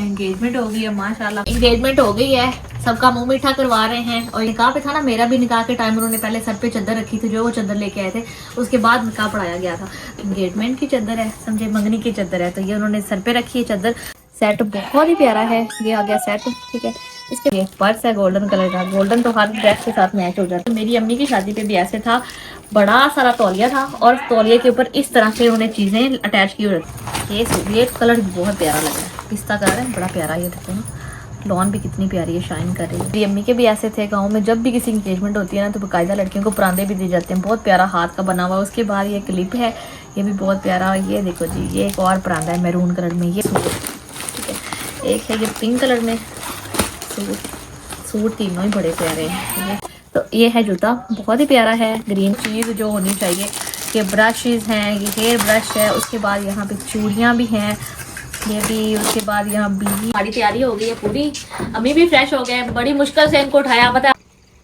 Engagement हो गई है माशाल्लाह, एंगेजमेंट हो गई है, सबका मुंह मीठा करवा रहे हैं। और निकाह पे था ना, मेरा भी निकाह के टाइम उन्होंने पहले सर पे चादर रखी थी, जो वो चादर लेके आए थे, उसके बाद निकाह पढ़ाया गया था। एंगेजमेंट की चादर है, समझे मंगनी की चादर है, तो ये उन्होंने सर पे रखी है चादर। सेट बहुत ही प्यारा है, ये आ गया सेट, ठीक है। इसके ये पर्स है गोल्डन कलर का, गोल्डन तो हर ड्रेस के साथ मैच हो जाता है। मेरी अम्मी की शादी पे भी ऐसे था, बड़ा सारा तौलिया था और तौलिया के ऊपर इस तरह से उन्होंने चीजें अटैच की हुई। ये कलर बहुत प्यारा लग रहा है, पिस्ता कलर है, बड़ा प्यारा। ये देखो ना, लॉन भी कितनी प्यारी है, शाइन कर रही है। मेरी अम्मी के भी ऐसे थे, गाँव में जब भी किसी इंगेजमेंट होती है ना, तो बाकायदा लड़कियों को परांदे भी दिए जाते हैं, बहुत प्यारा हाथ का बना हुआ। उसके बाद ये क्लिप है, ये भी बहुत प्यारा। ये देखो जी, ये एक और परांदा है मैरून कलर में, ये सूट, ठीक है। एक है ये पिंक कलर में सूट तीनों ही बड़े प्यारे हैं। तो ये है जूता, बहुत ही प्यारा है। ग्रीन चीज़ जो होनी चाहिए, ये ब्रशेज हैं, ये हेयर ब्रश है। उसके बाद यहाँ पे चूड़ियाँ भी हैं, ये भी। उसके बाद यहाँ बीवी, हमारी तैयारी हो गई है पूरी। अम्मी भी फ्रेश हो गए, बड़ी मुश्किल से इनको उठाया, पता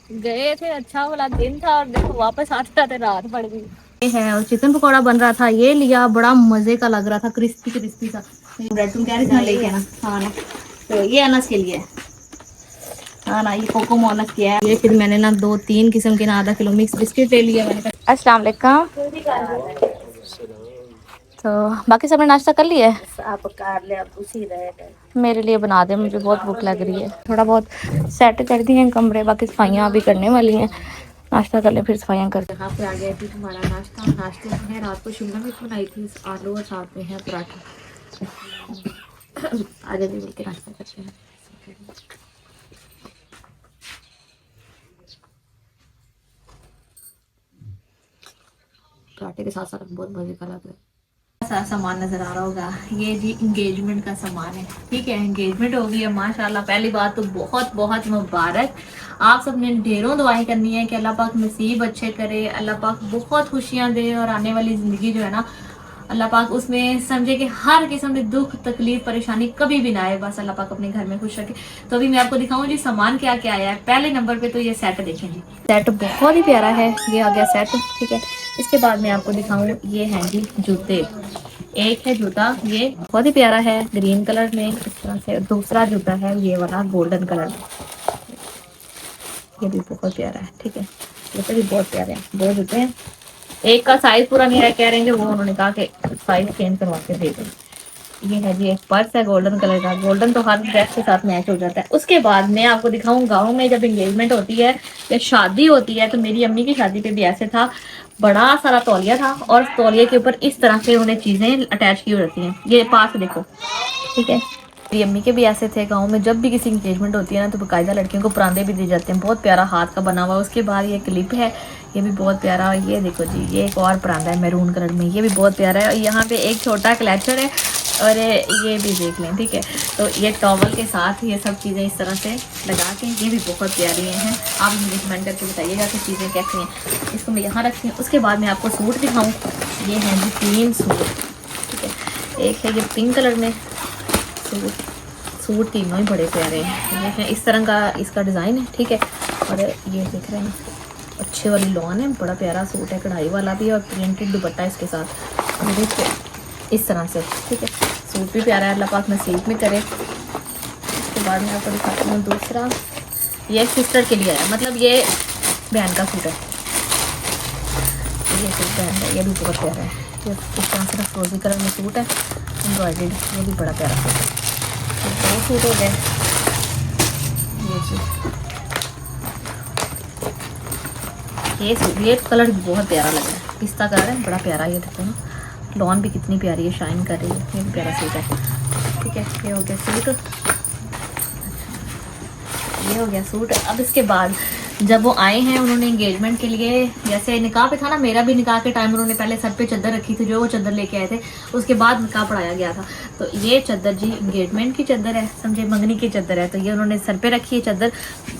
गए थे, अच्छा वाला दिन था, और देखो वापस आते आते रात पड़ गई। ये है, और चिकन पकौड़ा बन रहा था, ये लिया, बड़ा मजे का लग रहा था, क्रिस्पी क्रिस्पी सा। ब्रेड तुम कह रही थी लेके आना, हाँ ना, तो ये अनस के लिए, हाँ ना, ये कोको मोनस किया है। ये फिर मैंने ना 2-3 किस्म के ना, आधा किलो मिक्स बिस्किट ले लिया मैंने। अस्सलाम वालेकुम। तो बाकी सबने नाश्ता कर लिया है? आप कार ले, आप उसी रहे गए। मेरे लिए बना दे, मुझे बहुत भूख लग रही है। थोड़ा बहुत सेट कर दिए हैं कमरे, बाकी सफाइयाँ अभी करने वाली हैं। नाश्ता कर ले फिर सफाइयाँ कर। यहाँ पे आ गया थी हमारा नाश्ता। नाश्ते में है, रात को शिमला मिर्च बनाई थी, आलू और साथ में है पराठा। आज अभी मिल के नाश्ता करते हैं। पराठे के साथ साथ बहुत मजे का लग रहा है। सा सामान नजर आ रहा होगा, ये जी एंगेजमेंट का सामान है, ठीक है। एंगेजमेंट हो गई है माशाल्लाह। पहली बात तो बहुत बहुत मुबारक। आप सबने ढेरों दुआएं करनी है कि अल्लाह पाक नसीब अच्छे करे, अल्लाह पाक बहुत खुशियां दे, और आने वाली जिंदगी जो है ना, अल्लाह पाक उसमें समझे कि हर किस्म की दुख तकलीफ परेशानी कभी भी ना आए, बस अल्लाह पाक अपने घर में खुश रखे। तो अभी मैं आपको दिखाऊं जी सामान क्या क्या आया है। पहले नंबर पे तो ये सेट देखें जी, सेट बहुत ही प्यारा है, ये आ गया सेट, ठीक है। इसके बाद मैं आपको दिखाऊं, ये हैं जी जूते। एक है जूता, ये बहुत ही प्यारा है, ग्रीन कलर में इस तरह से। दूसरा जूता है ये वाला गोल्डन कलर में, ये भी बहुत प्यारा है, ठीक है। जूते भी बहुत प्यारे हैं, 2 जूते हैं। एक का साइज पूरा नहीं है, कह रहे हैं वो उन्होंने कहा कि साइज चेंज करवा के दे दें। ये है जी एक पर्स है गोल्डन कलर का, गोल्डन तो हर ड्रेस के साथ मैच हो जाता है। उसके बाद मैं आपको दिखाऊं, गाँव में जब एंगेजमेंट होती है या शादी होती है, तो मेरी अम्मी की शादी पे भी ऐसे था, बड़ा सारा तौलिया था और तौलिया के ऊपर इस तरह से उन्हें चीजें अटैच की रहती हैं। ये पास देखो, ठीक है। मेरी अम्मी के भी ऐसे थे, गाँव में जब भी किसी इंगेजमेंट होती है ना, तो बाकायदा लड़कियों को परांदे भी दिए जाते हैं, बहुत प्यारा हाथ का बना हुआ। उसके बाद ये क्लिप है, ये भी बहुत प्यारा। ये देखो जी, ये एक और परांदा है मैरून कलर में, ये भी बहुत प्यारा है। और यहाँ पे एक छोटा क्लचर है, और ये भी देख लें, ठीक है। तो ये टॉवल के साथ ये सब चीज़ें इस तरह से लगा के, ये भी बहुत प्यारी हैं। आप मुझे कमेंट करके बताइएगा कि चीज़ें कैसी हैं। इसको मैं यहाँ रखती हूँ। उसके बाद मैं आपको सूट दिखाऊँ, ये हैं जी 3 सूट, ठीक है। एक है ये पिंक कलर में सूट तीनों ही बड़े प्यारे हैं। ये है इस तरह का इसका डिज़ाइन है, ठीक है। और ये देख रहे हैं, अच्छे वाली लॉन है, बड़ा प्यारा सूट है, कढ़ाई वाला भी है और प्रिंटेड दुपट्टा इसके साथ। और देखिए इस तरह से, ठीक है। सूट भी प्यारा है, अल्लाह पाक नसीब में करे। उसके बाद मैं आपको दिखाती हूँ दूसरा, ये सिस्टर के लिए है, मतलब ये बहन का सूट है, ये सूट बहन है, ये भी बहुत प्यारा है। ये इस तरह से फ्रोजी कलर में सूट है, एम्ब्रॉयडर्ड, ये भी बड़ा प्यारा सूट है। तो 2 सूट हो गए। ये सूट, ये कलर बहुत प्यारा लग रहा है, पिस्ता कलर है, बड़ा प्यारा। ये देखो ना, लॉन भी कितनी प्यारी है, शाइन कर रही है, ये भी प्यारा सूट है, ठीक है। ये हो गया सूट, ये हो गया सूट। अब इसके बाद जब वो आए हैं, उन्होंने एंगेजमेंट के लिए, जैसे निकाह पे था ना, मेरा भी निकाह के टाइम उन्होंने पहले सर पे चादर रखी थी, जो वो चादर लेके आए थे, उसके बाद निकाह पढ़ाया गया था। तो ये चादर जी एंगेजमेंट की चादर है, समझे मंगनी की चादर है, तो ये उन्होंने सर पे रखी है चादर।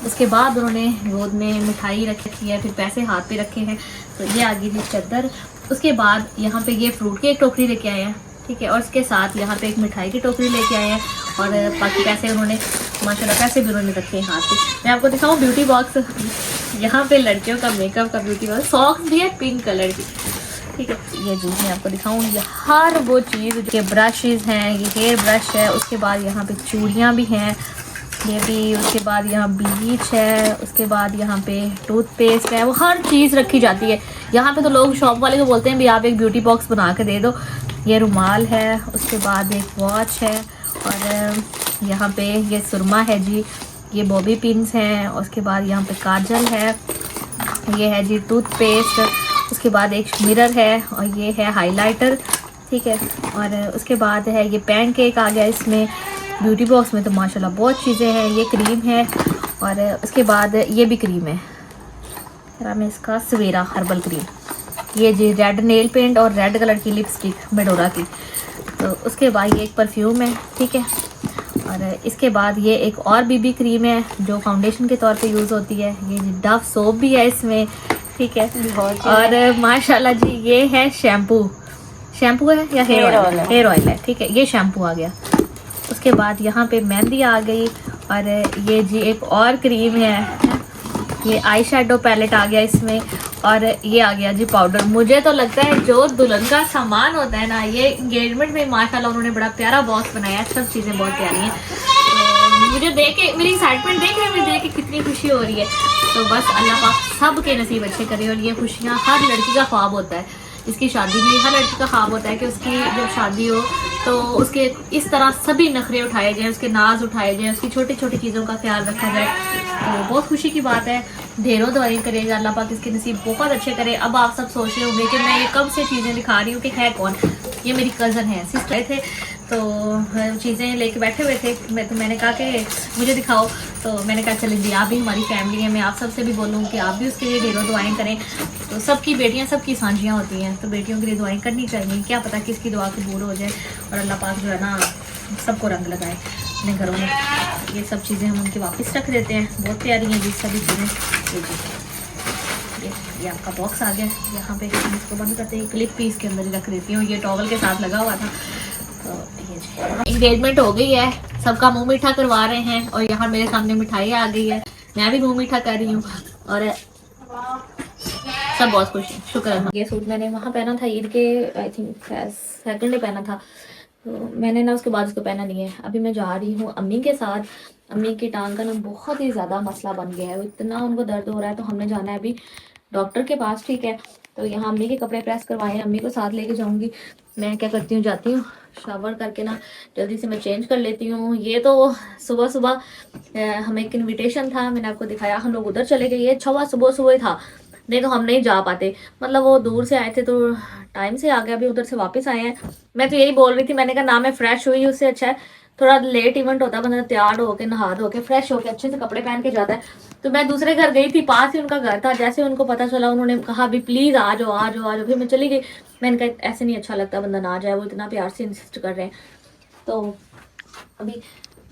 उसके बाद उन्होंने गोद में मिठाई रखी है, फिर पैसे हाथ पे रखे हैं, तो ये आ गई थी चादर। उसके बाद यहाँ पे ये फ्रूट की एक टोकरी लेके आए हैं, ठीक है। और इसके साथ यहाँ पे एक मिठाई की टोकरी लेके आए हैं, और बाकी पैसे उन्होंने माशाल्लाह पैसे भी उन्होंने रखे हैं हाथ पे। मैं आपको दिखाऊँ ब्यूटी बॉक्स, यहाँ पे लड़कियों का मेकअप का ब्यूटी बॉक्स, सॉक्स भी है पिंक कलर की, ठीक है। ये जी मैं आपको दिखाऊँ, ये हर वो चीज़, ये ब्रशेज़ हैं, ये हेयर ब्रश है, उसके बाद यहाँ पे चूड़ियाँ भी हैं ये भी, उसके बाद यहाँ ब्लीच है, उसके बाद यहाँ पे टूथपेस्ट है, वो हर चीज़ रखी जाती है यहाँ पे। तो लोग शॉप वाले को बोलते हैं भी आप एक ब्यूटी बॉक्स बना के दे दो। ये रुमाल है, उसके बाद एक वॉच है, और यहाँ पे ये सुरमा है जी, ये बॉबी पिन्स हैं, उसके बाद यहाँ पे काजल है, ये है जी टूथपेस्ट, उसके बाद एक मिरर है, और ये है हाइलाइटर, ठीक है। और उसके बाद है ये पैनकेक आ गया इसमें ब्यूटी बॉक्स में। तो माशाल्लाह बहुत चीज़ें हैं। ये क्रीम है, और उसके बाद ये भी क्रीम है, नाम है इसका सवेरा हर्बल क्रीम। ये जी रेड नेल पेंट और रेड कलर की लिपस्टिक मेडोरा की। तो उसके बाद ये एक परफ्यूम है, ठीक है। और इसके बाद ये एक और बीबी क्रीम है जो फाउंडेशन के तौर पे यूज़ होती है। ये जी डव सोप भी है इसमें, ठीक है। और माशाल्लाह जी ये है शैम्पू है या हेयर ऑयल है, ठीक है। ये शैम्पू आ गया। उसके बाद यहाँ पे मेहंदी आ गई, और ये जी एक और क्रीम है, ये आई शेडो पैलेट आ गया इसमें, और ये आ गया जी पाउडर। मुझे तो लगता है जो दुल्हन का सामान होता है ना, ये एंगेजमेंट में माशाल्लाह उन्होंने बड़ा प्यारा बॉक्स बनाया है। सब चीज़ें बहुत प्यारी हैं। तो मुझे देख के मेरी एक्साइटमेंट देख रहे हैं, मुझे देख के कितनी खुशी हो रही है। तो बस अल्लाह पाक सब के नसीब अच्छे करे, और ये खुशियाँ हर लड़की का ख्वाब होता है। इसकी शादी में हर लड़की का ख्वाब होता है कि उसकी जब शादी हो तो उसके इस तरह सभी नखरे उठाए जाएं, उसके नाज उठाए जाएं, उसकी छोटी छोटी चीज़ों का ख्याल रखा जाए। तो बहुत खुशी की बात है। ढेरों दुआएं करेगा, अल्लाह पाक इसके नसीब बहुत अच्छे करे। अब आप सब सोच रहे होंगे कि मैं ये कब से चीज़ें दिखा रही हूँ कि है कौन। ये मेरी कज़न है, सिस्टर थे, तो चीज़ें लेके बैठे हुए थे। मैंने कहा कि मुझे दिखाओ, तो मैंने कहा चलें जी, आप भी हमारी फैमिली है, मैं आप सबसे भी बोलूँ कि आप भी उसके लिए ढेरों दुआएं करें। तो सबकी बेटियां सबकी सांझियाँ होती हैं, तो बेटियों के लिए दुआएं करनी चाहिए। क्या पता किसकी दुआ कबूल हो जाए, और अल्लाह पाक जो है ना सबको रंग लगाए अपने घरों में। ये सब चीज़ें हम उनके वापस रख देते हैं, बहुत प्यारी हैं जी सभी चीज़ें। ये आपका बॉक्स आ गया। यहाँ पे इसको बंद करते हैं, क्लिप भी इसके अंदर ही रख देती हूँ, ये टॉवल के साथ लगा हुआ था। तो ये एंगेजमेंट हो गई है, सबका मुंह मीठा करवा रहे हैं, और यहाँ मेरे सामने मिठाई आ गई है, मैं भी मुंह मीठा कर रही हूँ, और सब बहुत खुश हैं। शुक्र है। ये सूट मैंने वहाँ पहना था ईद के, आई थिंक सेकंड डे पहना था, तो मैंने ना उसके बाद उसको पहना नहीं है। अभी मैं जा रही हूँ अम्मी के साथ। अम्मी की टांग का ना बहुत ही ज़्यादा मसला बन गया है, इतना उनको दर्द हो रहा है, तो हमने जाना है अभी डॉक्टर के पास, ठीक है। तो यहाँ अम्मी के कपड़े प्रेस करवाए हैं, अम्मी को साथ लेके जाऊँगी। मैं क्या करती हूँ, जाती हूँ शावर करके ना जल्दी से मैं चेंज कर लेती हूँ। ये तो सुबह सुबह हमें एक इन्विटेशन था, मैंने आपको दिखाया, हम लोग उधर चले गए। ये छवा सुबह ही था, नहीं तो हम नहीं जा पाते। मतलब वो दूर से आए थे तो टाइम से आ गया, अभी उधर से वापस आए हैं। मैं तो यही बोल रही थी, मैंने कहा ना मैं फ्रेश हुई, उससे अच्छा है थोड़ा लेट इवेंट होता है, बंदा तैयार होके नहा धो के फ्रेश होके अच्छे से कपड़े पहन के जाता है। तो मैं दूसरे घर गई थी, पास ही उनका घर था। जैसे उनको पता चला, उन्होंने कहा अभी प्लीज़ आ जाओ आ जाओ आ जाओ। फिर मैं चली गई। मैंने कहा ऐसे नहीं अच्छा लगता, बंदा ना जाए, वो इतना प्यार से इंसिस्ट कर रहे हैं। तो अभी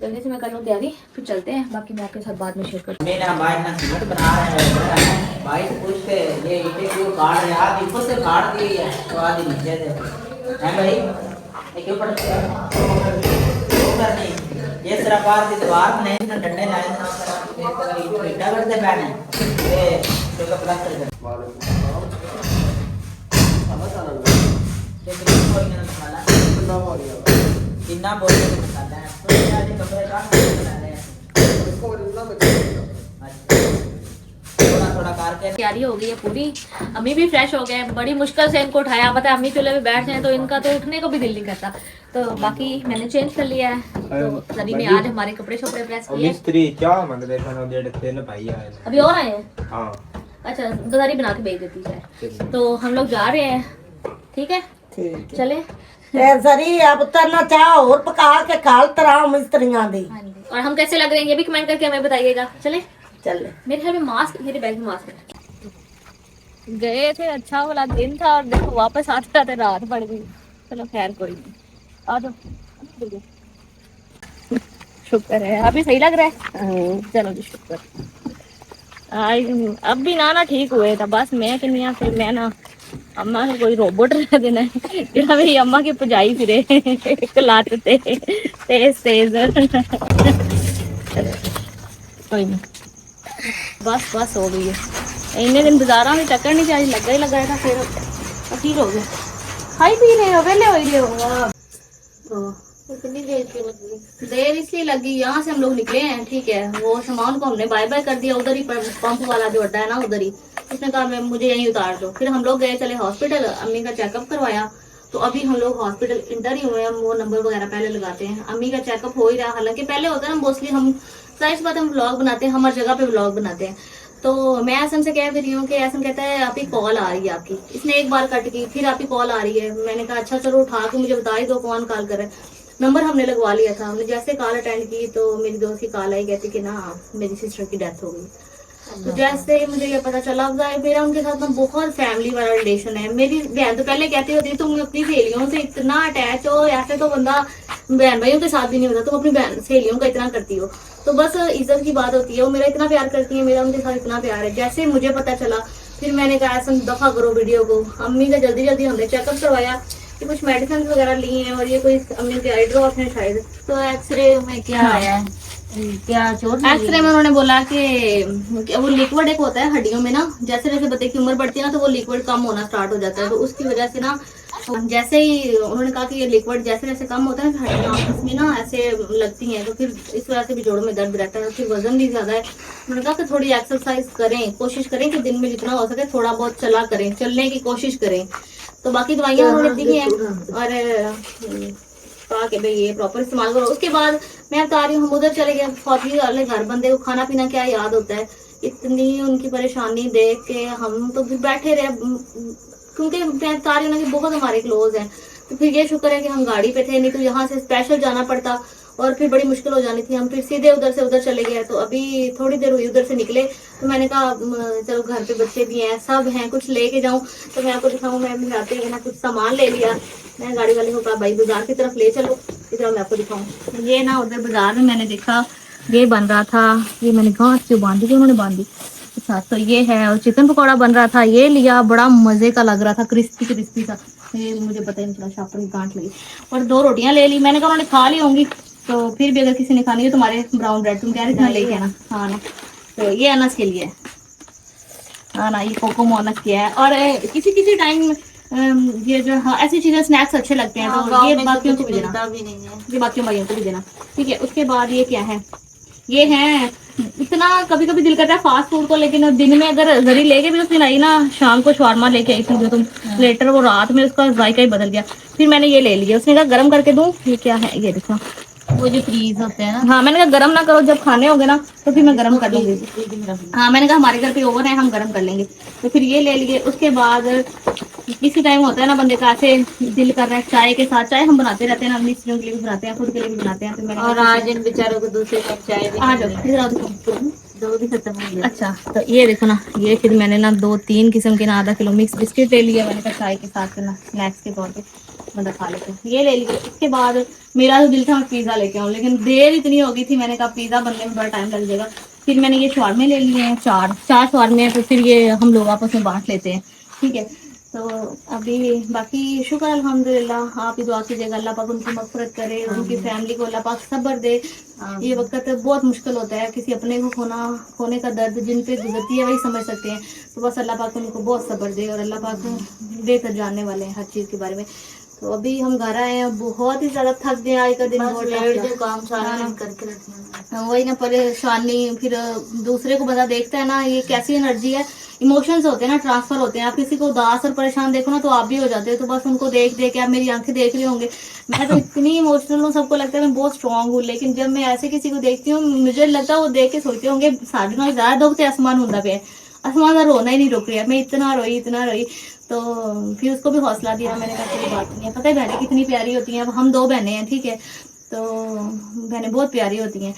जल्दी से मैं कर लूँ तैयारी, फिर चलते हैं। बाकी मैं आपके साथ बाद में शेयर करती हूँ। मेरा भाई ना सीमेंट बना रहे हैं, भाई से पूछते ये ईंटें क्यों काट रहे हैं, आप ऊपर से काट दी है तो आधी नीचे दे हैं भाई, ये क्यों पड़ते हैं नहीं, ये सिर्फ बाहर की दीवार में नहीं ना डंडे लाए ना ईंटा करते बैठे ये तो का प्लास्टर कर इतना बोल के मसाला है तो यार ये कपड़े काट के बना रहे हैं, थोड़ा थोड़ा करके तैयारी हो गई है पूरी। अम्मी भी फ्रेश हो गए, बड़ी मुश्किल से इनको उठाया। पता है अम्मी चूल्हे पे बैठ जाए तो इनका तो उठने को भी दिल नहीं करता। तो बाकी मैंने चेंज कर लिया है। तो सरी ने आज हमारे कपड़े शपड़े प्रेस किए। मिस्त्री क्या मतलब देखा ना डेढ़ तेल भाई आए अभी और आए हैं। हां अच्छा गदारी बना के भेज देती है। तो हम लोग जा रहे हैं, ठीक है चले। सरी अब उतरना चाह और पका के खाल तरह मिस्त्रियां दी। और हम कैसे लग रहे हैं ये भी कमेंट करके हमें बताइएगा। चले चल मेरे घर में मास्क, मेरे बैग में मास्क है। गए थे, अच्छा वाला दिन था, और देखो वापस आते आते रात पड़ गई। चलो खैर कोई नहीं, आ जाओ। शुक्र है अभी सही लग रहा है। चलो जी शुक्र। अब भी ना ठीक हुए था, बस मैं किन्निया फिर मैं ना अम्मा को कोई रोबोट रह देना है जेड़ा मेरी अम्मा की पुजाई फिरे एक लात ते तेज तेज। कोई नहीं, बस हो गई है। इन्ने दिन बाजारा में चक्कर नहीं चाहिए, लगा ही लगा था। फिर ठीक हो गया। खाई पी रहे हो, वेले हो ही रहे हो। इतनी देर क्यों लगी? देर इसलिए लगी, यहाँ से हम लोग निकले हैं, ठीक है, वो सामान को हमने बाय बाय कर दिया उधर ही, पंप वाला जो अड्डा है ना उधर ही, उसने कहा मैं मुझे यहीं उतार दो। फिर हम लोग गए चले हॉस्पिटल, अम्मी का चेकअप करवाया। तो अभी हम लोग हॉस्पिटल इंटर ही हुए हैं, वो नंबर वगैरह पहले लगाते हैं। अम्मी का चेकअप हो ही रहा, हालांकि पहले होता है ना मोस्टली, हम जाहिर सी बात हम व्लॉग बनाते हैं, हमारी जगह पे व्लॉग बनाते हैं। तो मैं एसएम से कह रही हूँ कि एसएम कहता है आपकी कॉल आ रही है आपकी, इसने एक बार कट की, फिर आपकी कॉल आ रही है। मैंने कहा अच्छा चलो उठा के मुझे बता ही दो कौन कॉल कर रहा है। नंबर हमने लगवा लिया था, हमने जैसे कॉल अटेंड की तो मेरी दोस्त की कॉल आई, कहती कि ना मेरी सिस्टर की डेथ हो गई। तो जैसे ही मुझे ये पता चला, मेरा उनके साथ ना बहुत फैमिली वाला रिलेशन है। मेरी बहन तो पहले कहती होती है तुम अपनी सहेलियों से इतना अटैच हो, ऐसे तो बंदा बहन भाइयों के साथ भी नहीं होता, तुम अपनी बहन सहेलियों का इतना करती हो। तो बस इज्जत की बात होती है, वो मेरा इतना प्यार करती है, मेरा उनके साथ इतना प्यार है। जैसे मुझे पता चला, फिर मैंने कहा ऐसा दफा करो वीडियो को। अम्मी का जल्दी जल्दी हमने चेकअप करवाया, ये कुछ मेडिसिन वगैरह ली हैं, और ये कोई अम्मी के आई ड्रॉप है शायद। तो एक्सरे में क्या आया है? क्या चोट लगी? एक्सरे में उन्होंने बोला कि वो लिक्विड एक होता है हड्डियों में ना, जैसे जैसे बच्चे की उम्र बढ़ती है ना तो वो लिक्विड कम होना स्टार्ट हो जाता है। तो उसकी वजह से ना, जैसे ही उन्होंने कहा कि ये लिक्विड जैसे जैसे कम होता है ना हड्डियां आपस में ना ऐसे लगती हैं, तो फिर इस वजह से भी जोड़ों में दर्द रहता है, फिर वजन भी ज्यादा है। उन्होंने कहा कि थोड़ी एक्सरसाइज करें, कोशिश करें कि दिन में जितना हो सके थोड़ा बहुत चला करें, चलने की कोशिश करें। तो बाकी दवाइयाँ उन्होंने दी हैं, और कहा कि भाई ये प्रॉपर इस्तेमाल करो। उसके बाद मैं बता रही हूँ, हम उधर चले गए, फौजी वाले घर, बंदे को खाना पीना क्या याद होता है। इतनी उनकी परेशानी देख के हम तो फिर बैठे रहे, क्योंकि मैं बता रही हूँ ना कि बहुत हमारे क्लोज हैं। तो फिर ये शुक्र है कि हम गाड़ी पे थे, नहीं तो यहाँ से स्पेशल जाना पड़ता और फिर बड़ी मुश्किल हो जानी थी। हम फिर सीधे उधर से उधर चले गए। तो अभी थोड़ी देर हुई उधर से निकले, तो मैंने कहा चलो घर पे बच्चे भी हैं, सब हैं, कुछ लेके जाऊं तो मैं आपको दिखाऊं। मैं जाते ही ना कुछ सामान ले लिया, मैं गाड़ी वाले को कहा भाई बाजार की तरफ ले चलो, इधर मैं आपको दिखाऊं। ये ना उधर बाजार में मैंने देखा ये बन रहा था, ये मैंने घास जो बांधी थी उन्होंने बांधी। अच्छा तो ये है, और चिकन पकौड़ा बन रहा था, ये लिया, बड़ा मजे का लग रहा था, क्रिस्पी क्रिस्पी था। ये मुझे पता ही नहीं चला, शापर की गांठ लगी। और 2 रोटियां ले ली, मैंने कहा उन्होंने खा ली होंगी, तो फिर भी अगर किसी ने खानी है तुम्हारे ब्राउन ब्रेड तुम कह रहे थे लेके आना। हाँ ना, तो ये अनस के लिए, हाँ ना, ये कोको मोनस किया है। और किसी किसी टाइम ये जो, हाँ ऐसी चीजें स्नैक्स अच्छे लगते हैं, तो ये बाकियों को भी देना, भी नहीं है। ये बाकियों भाइयों को भी देना, ठीक है। उसके बाद ये क्या है, ये है, इतना कभी कभी दिल करता है फास्ट फूड को, लेकिन दिन में अगर जरी लेके भी उस दिन आई ना, शाम को शवारमा लेके आई थी जो तुम लेटर, वो रात में उसका जायका ही बदल गया। फिर मैंने ये ले लिया, उसने कहा गर्म करके दूं, ये क्या है, ये देखो वो जो फ्रीज होते हैं ना, हाँ मैंने कहा गर्म ना करो, जब खाने होंगे ना तो फिर मैं गर्म कर लूंगी। हाँ मैंने कहा हमारे घर पे ओवन है, हम गर्म कर लेंगे। तो फिर ये ले लिए। उसके बाद किसी टाइम होता है ना बंदे का ऐसे दिल कर रहा है चाय के साथ, चाय हम बनाते रहते हैं ना, अपनी स्त्रियों के लिए भी बनाते हैं, खुद के लिए भी बनाते हैं। तो मैंने और आज इन बेचारों को दूसरे कप चाय भी आ जाओ इधर आओ, देखो। दो भी खत्म हो गया। अच्छा तो ये देखो ना, ये फिर मैंने ना 2-3 किस्म के ना आधा किलो मिक्स बिस्किट ले लिया, मैंने कहा चाय के साथ ना स्नैक्स के तौर पे मतलब खा लेते हैं, ये ले लिया। इसके बाद मेरा तो दिल था मैं पिज़्ज़ा लेके आऊँ, लेकिन देर इतनी हो गई थी, मैंने कहा पिज़्ज़ा बनने में बड़ा टाइम लग जाएगा। फिर मैंने ये शवारमे ले लिए हैं, चार शवारमे हैं, तो फिर ये हम लोग आपस में बांट लेते हैं, ठीक है। तो अभी बाकी शुक्र अल्हम्दुलिल्लाह, आप ही दुआ कीजिएगा अल्लाह पाक उनकी मग़फ़िरत करे, उनकी फैमिली को अल्लाह पाक सब्र दे। ये वक्त बहुत मुश्किल होता है, किसी अपने को खोने का दर्द जिन पे गुजरती है वही समझ सकते हैं। तो बस अल्लाह पाक उनको बहुत सब्र दे, और अल्लाह पाक बेहतर जानने वाले हैं हर चीज़ के बारे में। तो अभी हम घर आए हैं, बहुत ही ज़्यादा थक गए, आज का दिन बहुत जो काम सारा दिन करके रखना है। वही ना परेशानी, फिर दूसरे को बंदा देखता है ना, ये कैसी एनर्जी है, इमोशंस होते हैं ना, ट्रांसफर होते हैं। आप किसी को उदास और परेशान देखो ना तो आप भी हो जाते हो। तो बस उनको देख देख के आप मेरी आंखें देख रहे होंगे, मैं तो इतनी इमोशनल हूँ, सबको लगता है मैं बहुत स्ट्रांग हूँ, लेकिन जब मैं ऐसे किसी को देखती हूँ मुझे लगता है वो देख के सोचते होंगे साढ़े नाल ज्यादा दुख आसमान होता पे, आसमान का रोना ही नहीं रुक रहा। मैं इतना रोई। तो फिर उसको भी हौसला दिया, मैंने कहा कोई बात नहीं है, पता है बहनें कितनी प्यारी होती हैं। अब हम 2 बहनें हैं, ठीक है, तो बहनें बहुत प्यारी होती हैं।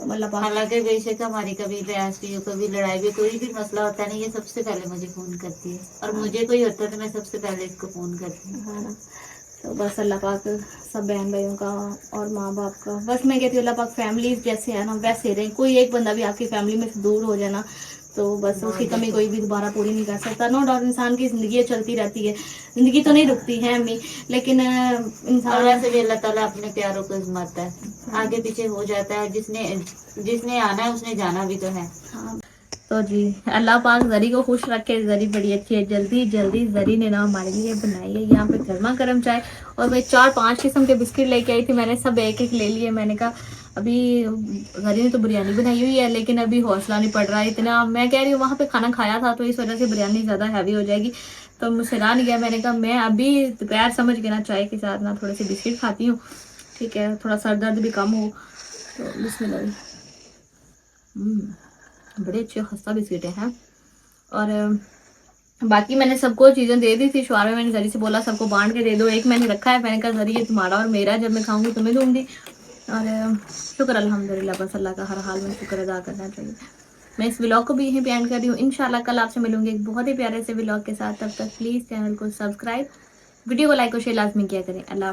अल्लाह पाक, हालांकि बेशक हमारी कभी बहस भी हो, कभी लड़ाई भी, कोई भी मसला होता है ना, ये सबसे पहले मुझे फोन करती है, और मुझे कोई होता है तो मैं सबसे पहले इसको फोन करती हूँ। हाँ ना। तो बस अल्लाह पाक सब बहन भाइयों का और माँ बाप का, बस मैं कहती हूँ अल्लाह पाक फैमिली जैसे है ना वैसे रहे। कोई एक बंदा भी आपकी फैमिली में से दूर हो जाए ना, तो बस उसकी कमी कोई भी दोबारा पूरी नहीं कर सकता। नो डाउट इंसान की जिंदगी चलती रहती है, जिंदगी तो नहीं रुकती है अम्मी, लेकिन और इंसान वैसे भी अल्लाह ताला अपने प्यारों को आजमाता है, आगे पीछे हो जाता है, जिसने आना है उसने जाना भी तो है। हाँ। तो जी अल्लाह पाक जरी को खुश रखे। जरी बड़ी अच्छी है। जल्दी जल्दी जरी ने ना हमारे लिए बनाई है यहाँ पे गर्मा गर्म चाय। और मैं 4-5 किस्म के बिस्किट लेके आई थी, मैंने सब एक एक ले लिए। मैंने कहा अभी जरी ने तो बिरयानी बनाई हुई है, लेकिन अभी हौसला नहीं पड़ रहा है इतना। मैं कह रही हूँ वहाँ पे खाना खाया था तो इस वजह से बिरयानी ज़्यादा हैवी हो जाएगी, तो मुझसे रहा नहीं गया। मैंने कहा मैं अभी दोपहर समझ के ना चाय के साथ ना थोड़े से बिस्किट खाती हूँ, ठीक है, थोड़ा सर दर्द भी कम हो। तो बिस्मिल्लाह। बड़े अच्छे खस्ता बिस्किट हैं। और बाकी मैंने सबको चीज़ें दे दी थी। शुरू में मैंने जरी से बोला सबको बांट के दे दो, एक मैंने रखा है, मैंने कहा जरी ये तुम्हारा और मेरा, जब मैं खाऊंगी तुम्हें दूंगी। और शुक्र अल्हम्दुलिल्लाह, बस अल्लाह का हर हाल में शुक्र अदा करना चाहिए। मैं इस व्लॉग को भी यहीं पे एंड कर रही हूँ। इंशाल्लाह कल आपसे मिलूंगी एक बहुत ही प्यारे से व्लॉग के साथ। तब तक प्लीज़ चैनल को सब्सक्राइब, वीडियो को लाइक और शेयर लाजमी किया करें। अल्लाह।